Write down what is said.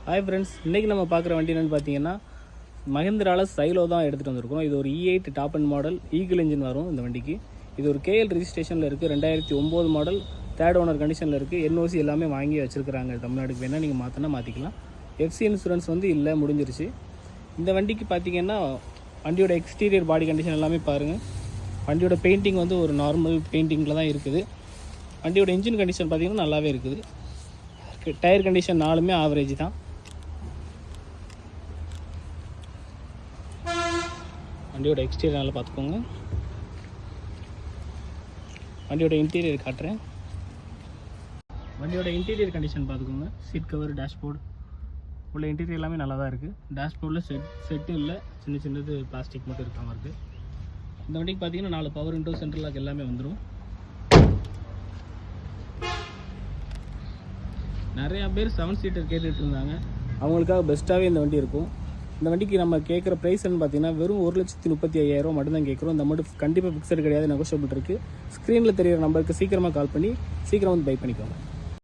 Hi friends, இன்றைக்கி நம்ம பார்க்குற வண்டி என்னென்னு பார்த்தீங்கன்னா மஹிந்திராவில் சைலோ தான் எடுத்துகிட்டு வந்திருக்கோம். இது ஒரு E8 top and model eagle engine வரும் இந்த வண்டிக்கு. இது ஒரு KL ரிஜிஸ்ட்ரேஷனில் இருக்குது. 2009 மாடல், தேர்ட் ஓனர் கண்டிஷனில் இருக்குது. NOC எல்லாமே வாங்கி வச்சுருக்கிறாங்க. தமிழ்நாட்டுக்கு வேணால் நீங்கள் மாற்றினா மாற்றிக்கலாம். FC இன்சூரன்ஸ் இல்லை, முடிஞ்சிருச்சு. இந்த வண்டிக்கு பார்த்தீங்கன்னா வண்டியோட எக்ஸ்டீரியர் பாடி கண்டிஷன் எல்லாமே பாருங்கள். வண்டியோட பெயிண்டிங் ஒரு நார்மல் பெயிண்டிங்கில் தான் இருக்குது. வண்டியோட இன்ஜின் கண்டிஷன் பார்த்திங்கன்னா நல்லாவே இருக்குது. டயர் கண்டிஷன் 4மே ஆவரேஜ் தான். வண்டியோட எக்ஸ்டீரியர் நல்லா பார்த்துக்கோங்க. வண்டியோட இன்டீரியர் காட்டுறேன். வண்டியோட இன்டீரியர் கண்டிஷன் பார்த்துக்கோங்க. சீட் கவர், டேஷ்போர்டு உள்ள இன்டீரியர் எல்லாமே நல்லா தான் இருக்குது. டேஷ்போர்டில் செட்டு இல்லை, சின்னது பிளாஸ்டிக் மட்டும் இருக்காமல் இருக்குது. இந்த வண்டிக்கு பார்த்தீங்கன்னா 4 பவர் விண்டோ, சென்ட்ரல் லாக் எல்லாமே வந்துடும். நிறையா பேர் 7 சீட்டர் கேட்டுட்டு இருந்தாங்க. அவங்களுக்காக பெஸ்ட்டாகவே இந்த வண்டி இருக்கும். இந்த வண்டிக்கு நம்ம கேட்குற ப்ரைஸ்ன்னு பார்த்தீங்கன்னா வெறும் 1,35,000 மட்டும்தான் கேட்குறோம். இந்த மட்டும் கண்டிப்பாக ஃபிக்ஸட் கிடையாது, நெகோஷியபிள் இருக்குது. ஸ்க்ரீனில் தெரியிற நம்பருக்கு சீக்கிரமாக கால் பண்ணி சீக்கிரம் பை பண்ணிக்கோங்க.